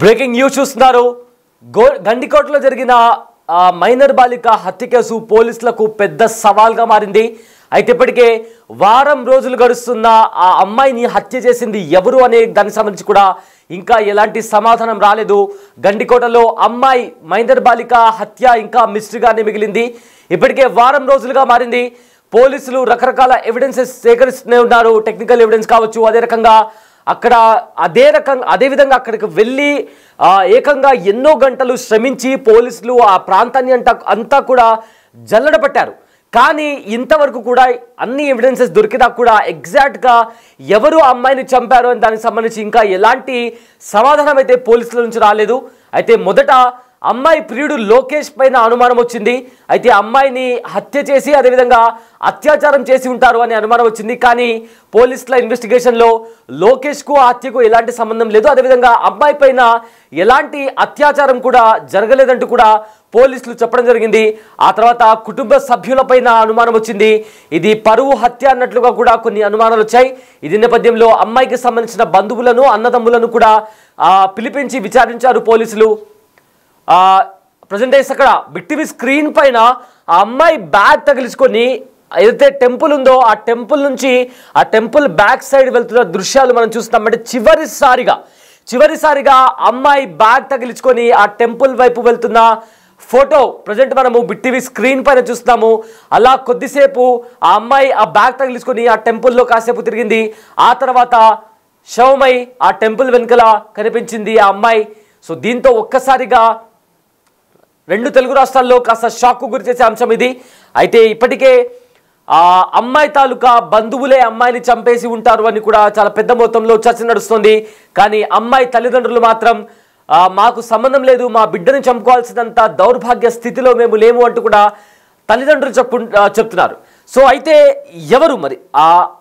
Breaking news చూస్తున్నారు. గండికోటలో జరిగిన minor బాలిక హత్య కేసు పోలీసులకు పెద్ద సవాల్గా మారింది. అయితే ఇప్పటికే వారం రోజులు గడుస్తున్న ఆ అమ్మాయిని హత్య చేసింది ఎవరు అనే దానికి సంబంధించి కూడా ఇంకా ఎలాంటి సమాధానం రాలేదు. గండికోటలో అమ్మాయి మైనర్ బాలిక హత్య ఇంకా మిస్టరీగానే మిగిలింది. ఇప్పటికే వారం రోజులుగా మారింది. పోలీసులు రకరకాల ఎవిడెన్సెస్ సేకరిస్తూనే ఉన్నారు. టెక్నికల్ ఎవిడెన్స్ కావచ్చు, అదే రకంగా అక్కడ అదే విధంగా అక్కడికి వెళ్ళి ఏకంగా ఎన్నో గంటలు శ్రమించి పోలీసులు ఆ ప్రాంతాన్ని అంతా కూడా జల్లడ పట్టారు. కానీ ఇంతవరకు కూడా అన్ని ఎవిడెన్సెస్ దొరికినా కూడా ఎగ్జాక్ట్గా ఎవరు అమ్మాయిని చంపారో అని దానికి సంబంధించి ఇంకా ఎలాంటి సమాధానం అయితే పోలీసుల నుంచి రాలేదు. అయితే మొదట అమ్మాయి ప్రియుడు లోకేష్ పైన అనుమానం వచ్చింది. అయితే అమ్మాయిని హత్య చేసి అదేవిధంగా అత్యాచారం చేసి ఉంటారు అనే అనుమానం వచ్చింది. కానీ పోలీసుల ఇన్వెస్టిగేషన్లో లోకేష్కు ఆ హత్యకు ఎలాంటి సంబంధం లేదు, అదేవిధంగా అమ్మాయి పైన ఎలాంటి అత్యాచారం కూడా జరగలేదంటూ కూడా పోలీసులు చెప్పడం జరిగింది. ఆ తర్వాత కుటుంబ సభ్యులపైన అనుమానం వచ్చింది. ఇది పరువు హత్య అన్నట్లుగా కూడా కొన్ని అనుమానాలు వచ్చాయి. ఇది నేపథ్యంలో అమ్మాయికి సంబంధించిన బంధువులను అన్నదమ్ములను కూడా పిలిపించి విచారించారు పోలీసులు. ప్రజెంట్ డేస్ అక్కడ బిగ్ స్క్రీన్ పైన ఆ అమ్మాయి బ్యాగ్ తగిలించుకొని ఏదైతే టెంపుల్ ఉందో ఆ టెంపుల్ నుంచి ఆ టెంపుల్ బ్యాక్ సైడ్ వెళ్తున్న దృశ్యాలు మనం చూస్తాం. అంటే చివరిసారిగా అమ్మాయి బ్యాగ్ తగిలించుకొని ఆ టెంపుల్ వైపు వెళ్తున్న ఫోటో ప్రజెంట్ మనము బిగ్ స్క్రీన్ పైన చూస్తాము. అలా కొద్దిసేపు ఆ అమ్మాయి ఆ బ్యాగ్ తగిలించుకొని ఆ టెంపుల్లో కాసేపు తిరిగింది. ఆ తర్వాత శవమై ఆ టెంపుల్ వెనుకల కనిపించింది ఆ అమ్మాయి. సో దీంతో ఒక్కసారిగా రెండు తెలుగు రాష్ట్రాల్లో కాస్త షాక్కు గురి చేసే అంశం ఇది. అయితే ఇప్పటికే ఆ అమ్మాయి తాలూకా బంధువులే అమ్మాయిని చంపేసి ఉంటారు అని కూడా చాలా పెద్ద మొత్తంలో చర్చ నడుస్తుంది. కానీ అమ్మాయి తల్లిదండ్రులు మాత్రం మాకు సంబంధం లేదు, మా బిడ్డను చంపుకోవాల్సినంత దౌర్భాగ్య స్థితిలో మేము లేము అంటూ కూడా తల్లిదండ్రులు చెప్తున్నారు. సో అయితే ఎవరు మరి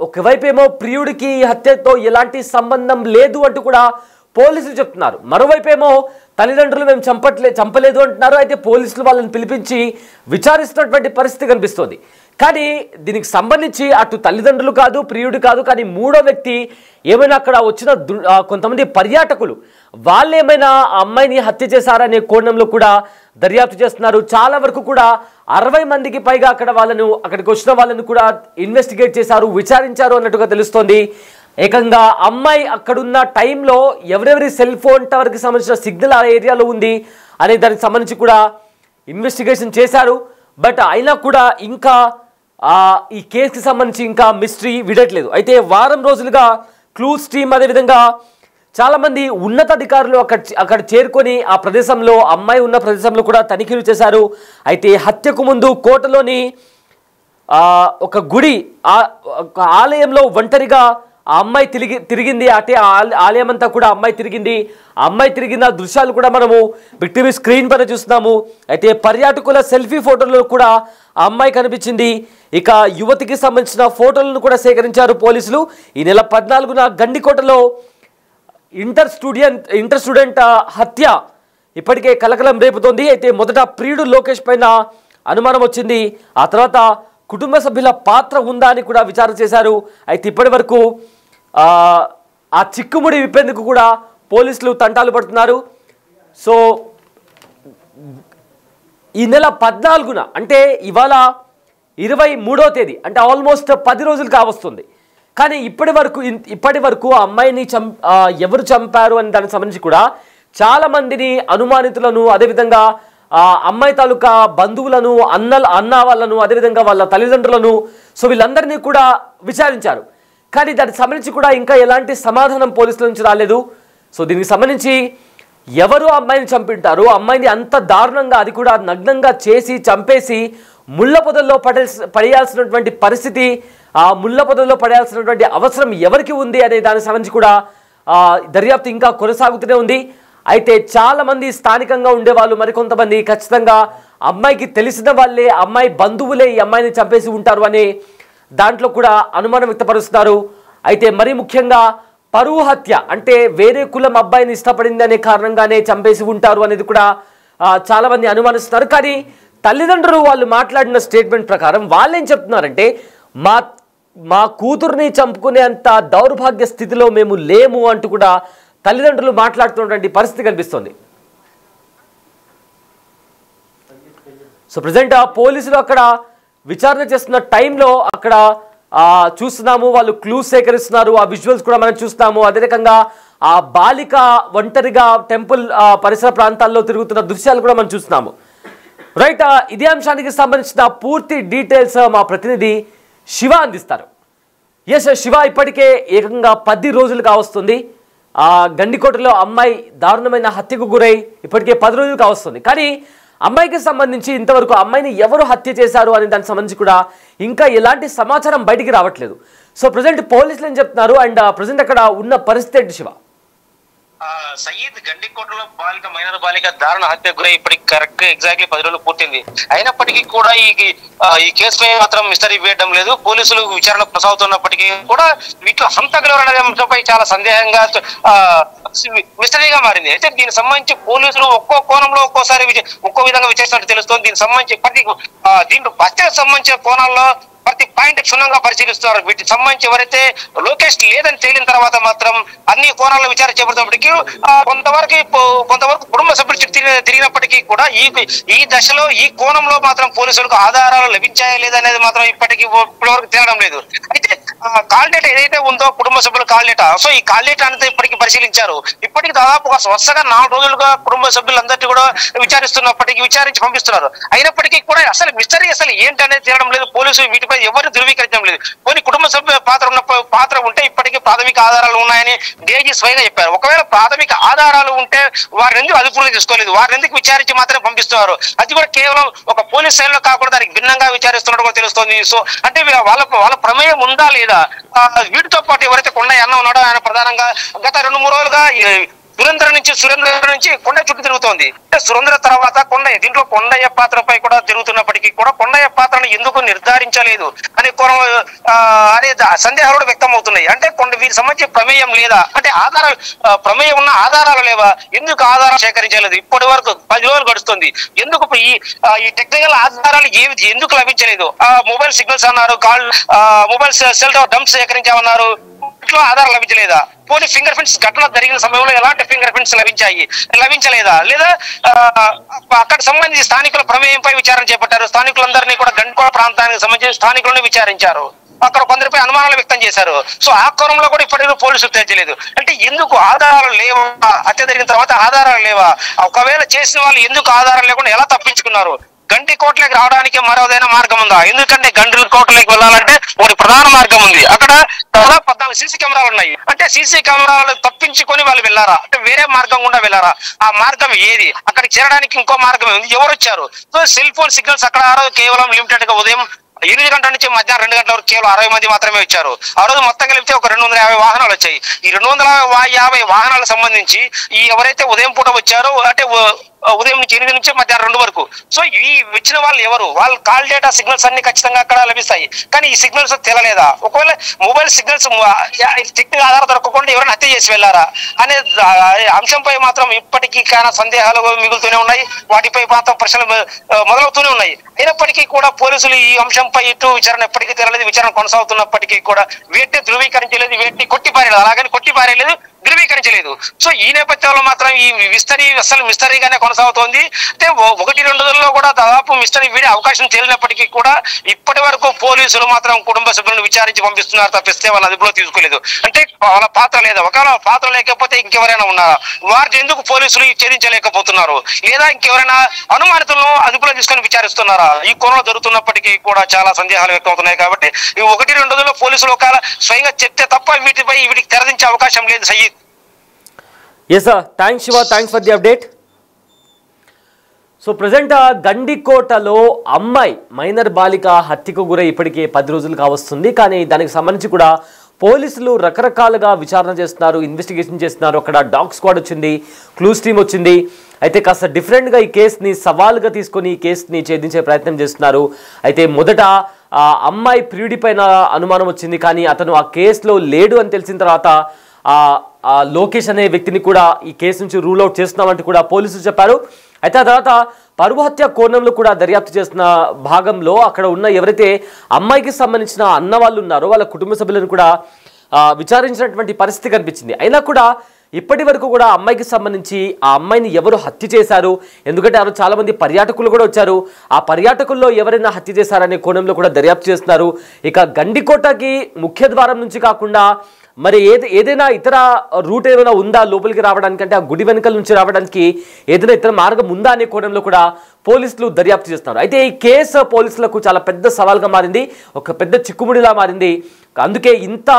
ఒకవైపు ఏమో ప్రియుడికి హత్యతో ఎలాంటి సంబంధం లేదు అంటూ కూడా పోలీసులు చెప్తున్నారు, మరోవైపేమో తల్లిదండ్రులు మేము చంపలేదు అంటున్నారు. అయితే పోలీసులు వాళ్ళని పిలిపించి విచారిస్తున్నటువంటి పరిస్థితి కనిపిస్తోంది. కానీ దీనికి సంబంధించి అటు తల్లిదండ్రులు కాదు, ప్రియుడు కాదు, కానీ మూడో వ్యక్తి ఏమైనా అక్కడ వచ్చిన కొంతమంది పర్యాటకులు వాళ్ళు ఏమైనా ఆ అమ్మాయిని హత్య చేశారనే కోణంలో కూడా దర్యాప్తు చేస్తున్నారు. చాలా వరకు కూడా 60 మందికి పైగా అక్కడికి వచ్చిన వాళ్ళని కూడా ఇన్వెస్టిగేట్ చేశారు, విచారించారు అన్నట్టుగా తెలుస్తోంది. ఏకంగా అమ్మాయి అక్కడున్న టైంలో ఎవరెవరి సెల్ ఫోన్ టవర్కి సంబంధించిన సిగ్నల్ ఆ ఏరియాలో ఉంది అనే దానికి సంబంధించి కూడా ఇన్వెస్టిగేషన్ చేశారు. బట్ అయినా కూడా ఇంకా ఈ కేసుకి సంబంధించి ఇంకా మిస్టరీ విడట్లేదు. అయితే వారం రోజులుగా క్లూస్ టీమ్ అదేవిధంగా చాలామంది ఉన్నతాధికారులు అక్కడ చేరుకొని ఆ ప్రదేశంలో అమ్మాయి ఉన్న ప్రదేశంలో కూడా తనిఖీలు చేశారు. అయితే హత్యకు ముందు కోటలోని ఒక గుడి ఆలయంలో ఒంటరిగా ఆ అమ్మాయి తిరిగింది. అంటే ఆలయం అంతా కూడా అమ్మాయి తిరిగిన దృశ్యాలు కూడా మనము బిగ్ స్క్రీన్ పైన చూస్తున్నాము. అయితే పర్యాటకుల సెల్ఫీ ఫోటోల్లో కూడా ఆ అమ్మాయి కనిపించింది. ఇక యువతికి సంబంధించిన ఫోటోలను కూడా సేకరించారు పోలీసులు. ఈ నెల 14న గండికోటలో ఇంటర్ స్టూడెంట్ హత్య ఇప్పటికే కలకలం రేపుతోంది. అయితే మొదట ప్రియుడు లోకేష్ పైన అనుమానం వచ్చింది. ఆ తర్వాత కుటుంబ సభ్యుల పాత్ర ఉందా అని కూడా విచారణ చేశారు. అయితే ఇప్పటి వరకు ఆ చిక్కుముడి విప్పేందుకు కూడా పోలీసులు తంటాలు పడుతున్నారు. సో ఈ నెల 14న అంటే ఇవాళ 23వ తేదీ, అంటే ఆల్మోస్ట్ 10 రోజులు కావస్తుంది. కానీ ఇప్పటి వరకు ఆ అమ్మాయిని ఎవరు చంపారు అని దానికి సంబంధించి కూడా చాలా మందిని అనుమానితులను అదేవిధంగా అమ్మాయి తాలూకా బంధువులను అన్న వాళ్ళను అదేవిధంగా వాళ్ళ తల్లిదండ్రులను సో వీళ్ళందరినీ కూడా విచారించారు. కానీ దానికి సంబంధించి కూడా ఇంకా ఎలాంటి సమాధానం పోలీసుల నుంచి రాలేదు. సో దీనికి సంబంధించి ఎవరు అమ్మాయిని చంపింటారు, అమ్మాయిని అంత దారుణంగా అది కూడా నగ్నంగా చేసి చంపేసి ముళ్ళ పొదల్లో పడేయాల్సినటువంటి పరిస్థితి, ఆ ముళ్ళ పొదల్లో పడేయాల్సినటువంటి అవసరం ఎవరికి ఉంది అనే దానికి సంబంధించి కూడా దర్యాప్తు ఇంకా కొనసాగుతూనే ఉంది. అయితే చాలామంది స్థానికంగా ఉండేవాళ్ళు మరికొంతమంది ఖచ్చితంగా అమ్మాయికి తెలిసిన వాళ్ళే, అమ్మాయి బంధువులే ఈ అమ్మాయిని చంపేసి ఉంటారు అనే దాంట్లో కూడా అనుమానం వ్యక్తపరుస్తున్నారు. అయితే మరీ ముఖ్యంగా పరువు హత్య అంటే వేరే కులం అబ్బాయిని ఇష్టపడింది అనే కారణంగానే చంపేసి ఉంటారు అనేది కూడా చాలామంది అనుమానిస్తున్నారు. కానీ తల్లిదండ్రులు వాళ్ళు మాట్లాడిన స్టేట్మెంట్ ప్రకారం వాళ్ళు ఏం చెప్తున్నారంటే మా కూతుర్ని చంపుకునే అంత దౌర్భాగ్య స్థితిలో మేము లేము అంటూ కూడా తల్లిదండ్రులు మాట్లాడుతున్నటువంటి పరిస్థితి కనిపిస్తుంది. సో ప్రజెంట్ పోలీసులు అక్కడ విచారణ చేస్తున్న టైంలో అక్కడ చూస్తున్నాము, వాళ్ళు క్లూస్ సేకరిస్తున్నారు. ఆ విజువల్స్ కూడా మనం చూస్తున్నాము. అదే రకంగా ఆ బాలిక ఒంటరిగా టెంపుల్ పరిసర ప్రాంతాల్లో తిరుగుతున్న దృశ్యాలు కూడా మనం చూస్తున్నాము. రైట్, ఇదే అంశానికి సంబంధించిన పూర్తి డీటెయిల్స్ మా ప్రతినిధి శివ అందిస్తారు. ఎస్ శివ, ఇప్పటికే ఏకంగా 10 రోజులు కావస్తుంది గండికోటలో అమ్మాయి దారుణమైన హత్యకు గురై ఇప్పటికే 10 రోజులు కావస్తుంది. కానీ అమ్మాయికి సంబంధించి ఇంతవరకు అమ్మాయిని ఎవరు హత్య చేశారు అనే దానికి సంబంధించి కూడా ఇంకా ఎలాంటి సమాచారం బయటికి రావట్లేదు. సో ప్రజెంట్ పోలీసులు ఏం చెప్తున్నారు అండ్ ప్రజెంట్ అక్కడ ఉన్న పరిస్థితి ఏంటి శివ? సయీద్ గండికోటలో మైనర్ బాలిక దారుణ హత్య గురై ఇప్పటికి కరెక్ట్ ఎగ్జాక్ట్లీ 10 రోజులు పూర్తింది. అయినప్పటికీ కూడా ఈ కేసుపై మాత్రం మిస్టరీ వేయడం లేదు. పోలీసులు విచారణ కొనసాగుతున్నప్పటికీ కూడా వీటిలో హంతకులు అనే అంశంపై చాలా సందేహంగా మిస్టరీగా మారింది. అయితే దీనికి సంబంధించి పోలీసులు ఒక్కో కోణంలో ఒక్కోసారి ఒక్కో విధంగా విచారిస్తున్నట్టు తెలుస్తోంది. దీనికి సంబంధించి దీంట్లో హత్యకు సంబంధించిన కోణాల్లో ప్రతి పాయింట్ క్షుణ్ణంగా పరిశీలిస్తున్నారు. వీటికి సంబంధించి ఎవరైతే లోకేష్ లేదని తేలిన తర్వాత మాత్రం అన్ని కోణాల్లో విచారణ చేపడుతున్నప్పటికీ కొంతవరకు కుటుంబ సభ్యులు తిరిగినప్పటికీ కూడా ఈ దశలో ఈ కోణంలో మాత్రం పోలీసులకు ఆధారాలు లభించాయా లేదనేది మాత్రం ఇప్పటివరకు తేలడం లేదు. అయితే కాల్ డేటా ఏదైతే ఉందో కుటుంబ సభ్యుల కాల్ డేటా, సో ఈ కాల్ డేటా అంతా ఇప్పటికీ పరిశీలించారు. ఇప్పటికి దాదాపు వరుసగా 4 రోజులుగా కుటుంబ సభ్యులందరినీ కూడా విచారించి పంపిస్తున్నారు. అయినప్పటికీ కూడా అసలు మిస్టరీ ఏంటనేది తేలడం లేదు. పోలీసులు వీటిపై ఎవరు ధృవీకరించడం లేదు. కొన్ని కుటుంబ సభ్యుల పాత్ర ఉంటే ఇప్పటికీ ప్రాథమిక ఆధారాలు ఉన్నాయని డీఐజీ స్వయంగా చెప్పారు. ఒకవేళ ప్రాథమిక ఆధారాలు ఉంటే వారిని ఎందుకు అదుపులో తీసుకోలేదు, వారిని ఎందుకు విచారించి మాత్రమే పంపిస్తున్నారు? అది కూడా కేవలం ఒక పోలీస్ శైలిలో కాకుండా దానికి భిన్నంగా విచారిస్తున్నట్టు కూడా తెలుస్తోంది. సో అంటే వాళ్ళ ప్రమేయం ఉందా లేదా? వీటితో పాటు ఎవరైతే కొండయ్య అన్న ఉన్నాడో ఆయన ప్రధానంగా గత 2-3 రోజులుగా సురేంద్ర నుంచి కొండ చుట్టూ తిరుగుతోంది. అంటే సురేంద్ర తర్వాత కొండయ్య, దీంట్లో కొండయ్య పాత్రపై కూడా తిరుగుతున్నప్పటికీ కూడా కొండయ్య పాత్రను ఎందుకు నిర్ధారించలేదు అనే సందేహాలు వ్యక్తం అవుతున్నాయి. అంటే వీరికి సంబంధించి ప్రమేయం లేదా, అంటే ప్రమేయం ఉన్న ఆధారాలు లేవా, ఎందుకు ఆధారాలు సేకరించలేదు? ఇప్పటి వరకు 10 రోజులు గడుస్తుంది. ఎందుకు ఈ టెక్నికల్ ఆధారాలు ఎందుకు లభించలేదు? మొబైల్ సిగ్నల్స్ అన్నారు, మొబైల్ సెల్ డంప్స్ సేకరించామన్నారు, ఇట్లా ఆధారాలు లభించలేదా? పోనీ ఫింగర్ ప్రింట్స్ ఘటన జరిగిన సమయంలో ఎలాంటి ఫింగర్ ప్రింట్స్ లభించలేదా? లేదా అక్కడ సంబంధించి స్థానికుల ప్రమేయంపై విచారణ చేపట్టారు. స్థానికులందరినీ కూడా గండికోట ప్రాంతానికి సంబంధించిన స్థానికులను విచారించారు. అక్కడ కొందరిపై అనుమానాలు వ్యక్తం చేశారు. సో ఆ కోణంలో కూడా ఇప్పటికీ పోలీసులు తెచ్చలేదు. అంటే ఎందుకు ఆధారాలు లేవా? హత్య జరిగిన తర్వాత ఆధారాలు లేవా? ఒకవేళ చేసిన వాళ్ళు ఎందుకు ఆధారాలు లేకుండా ఎలా తప్పించుకున్నారు? గండికోటలోకి రావడానికి మరోదైనా మార్గం ఉందా? ఎందుకంటే గండికోటలోకి వెళ్ళాలంటే ఒక ప్రధాన మార్గం ఉంది. అక్కడ దాదాపు 14 సీసీ కెమెరాలు ఉన్నాయి. అంటే సీసీ కెమెరాలు తప్పించుకొని వాళ్ళు వెళ్ళారా? అంటే వేరే మార్గం గుండా వెళ్ళారా? ఆ మార్గం ఏది? అక్కడికి చేరడానికి ఇంకో మార్గం ఉంది. ఎవరు వచ్చారు? సో సెల్ ఫోన్ సిగ్నల్స్ అక్కడ కేవలం లిమిటెడ్ గా ఉదయం 8 గంటల నుంచి మధ్యాహ్నం 2 గంటల వరకు కేవలం 60 మంది మాత్రమే వచ్చారు. ఆ రోజు మొత్తం కలిపితే ఒక 250 వాహనాలు వచ్చాయి. ఈ 250 వాహనాలకు సంబంధించి ఎవరైతే ఉదయం పూట వచ్చారో, అంటే ఉదయం నుంచి 8 నుంచి మధ్యాహ్నం 2 వరకు, సో ఈ వచ్చిన వాళ్ళు ఎవరు? వాళ్ళ కాల్ డేటా సిగ్నల్స్ అన్ని ఖచ్చితంగా అక్కడ లభిస్తాయి. కానీ ఈ సిగ్నల్స్ తెలలేదా? ఒకవేళ మొబైల్ సిగ్నల్స్ టెక్నికల్ ఆధారం దొరకకుండా ఎవరైనా హత్య చేసి వెళ్ళారా అనే అంశంపై మాత్రం ఇప్పటికీ చాలా సందేహాలు మిగులుతూనే ఉన్నాయి. వాటిపై మాత్రం ప్రశ్నలు మొదలవుతూనే ఉన్నాయి. అయినప్పటికీ కూడా పోలీసులు ఈ అంశంపై ఇటు విచారణ ఎప్పటికీ తెరలేదు. విచారణ కొనసాగుతున్నప్పటికీ కూడా వీటిని ధృవీకరించలేదు, వీటిని కొట్టిపారేయలేదు, అలాగని కొట్టిపారేయలేదు, ధృవీకరించలేదు. సో ఈ నేపథ్యంలో మాత్రం ఈ మిస్టరీగానే కొనసాగుతోంది. అంటే 1-2 రోజుల్లో కూడా దాదాపు మిస్టరీ వీడే అవకాశం తేలినప్పటికీ కూడా ఇప్పటి వరకు పోలీసులు మాత్రం కుటుంబ సభ్యులను విచారించి పంపిస్తున్నారు తప్పిస్తే వాళ్ళ అదుపులో తీసుకోలేదు. అంటే వాళ్ళ పాత్ర లేదా? ఒకవేళ పాత్ర లేకపోతే ఇంకెవరైనా ఉన్నారా? వారిని ఎందుకు పోలీసులు ఛేదించలేకపోతున్నారు? లేదా ఇంకెవరైనా అనుమానితులను అదుపులో తీసుకొని విచారిస్తున్నారా? ఈ కోణంలో జరుగుతున్నప్పటికీ కూడా చాలా సందేహాలు వ్యక్తం అవుతున్నాయి. కాబట్టి ఈ 1-2 రోజుల్లో పోలీసులు ఒకవేళ స్వయంగా చెప్తే తప్ప వీటికి తెరదించే అవకాశం లేదు. Syed. Yes sir, thanks Shiva, thanks for the update. So present గండికోటలో అమ్మాయి మైనర్ బాలిక హత్యకు గురై ఇప్పటికే 10 రోజులు కావస్తుంది. కానీ దానికి సంబంధించి కూడా పోలీసులు రకరకాలుగా విచారణ చేస్తున్నారు, ఇన్వెస్టిగేషన్ చేస్తున్నారు. అక్కడ డాగ్ స్క్వాడ్ వచ్చింది, క్లూస్ టీమ్ వచ్చింది. అయితే కాస్త డిఫరెంట్గా ఈ కేసుని సవాల్గా తీసుకొని ఈ కేసుని ఛేదించే ప్రయత్నం చేస్తున్నారు. అయితే మొదట అమ్మాయి ప్రియుడి పైన అనుమానం వచ్చింది, కానీ అతను ఆ కేసులో లేడు అని తెలిసిన తర్వాత లోకేష్ అనే వ్యక్తిని కూడా ఈ కేసు నుంచి రూల్ అవుట్ చేస్తున్నామంటూ కూడా పోలీసులు చెప్పారు. అయితే ఆ తర్వాత పరువు హత్య కోణంలో కూడా దర్యాప్తు చేస్తున్న భాగంలో అక్కడ ఉన్న ఎవరైతే అమ్మాయికి సంబంధించిన అన్న వాళ్ళు ఉన్నారో వాళ్ళ కుటుంబ సభ్యులను కూడా విచారించినటువంటి పరిస్థితి కనిపించింది. అయినా కూడా ఇప్పటి వరకు కూడా అమ్మాయికి సంబంధించి ఆ అమ్మాయిని ఎవరు హత్య చేశారు, ఎందుకంటే ఆ చాలా మంది పర్యాటకులు కూడా వచ్చారు, ఆ పర్యాటకుల్లో ఎవరైనా హత్య చేశారనే కోణంలో కూడా దర్యాప్తు చేస్తున్నారు. ఇక గండికోటకి ముఖ్య ద్వారం నుంచి కాకుండా మరి ఏదైనా ఇతర రూట్ ఏమైనా ఉందా లోపలికి రావడానికి, అంటే ఆ గుడి వెనుకల నుంచి రావడానికి ఏదైనా ఇతర మార్గం ఉందా అనే కోణంలో కూడా పోలీసులు దర్యాప్తు చేస్తున్నారు. అయితే ఈ కేసు పోలీసులకు చాలా పెద్ద సవాల్గా మారింది, ఒక పెద్ద చిక్కుముడిలా మారింది. అందుకే ఇంత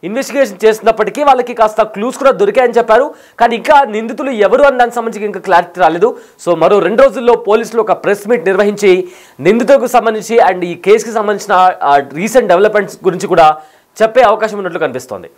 ఇన్వెస్టిగేషన్ చేస్తున్నప్పటికీ వాళ్ళకి కాస్త క్లూస్ కూడా దొరికాయని చెప్పారు. కానీ ఇంకా నిందితులు ఎవరు అని దానికి సంబంధించి ఇంకా క్లారిటీ రాలేదు. సో మరో 2 రోజుల్లో పోలీసులు ఒక ప్రెస్ మీట్ నిర్వహించి నిందితులకు సంబంధించి అండ్ ఈ కేసుకి సంబంధించిన రీసెంట్ డెవలప్మెంట్స్ గురించి కూడా చెప్పే అవకాశం ఉన్నట్లు కనిపిస్తోంది.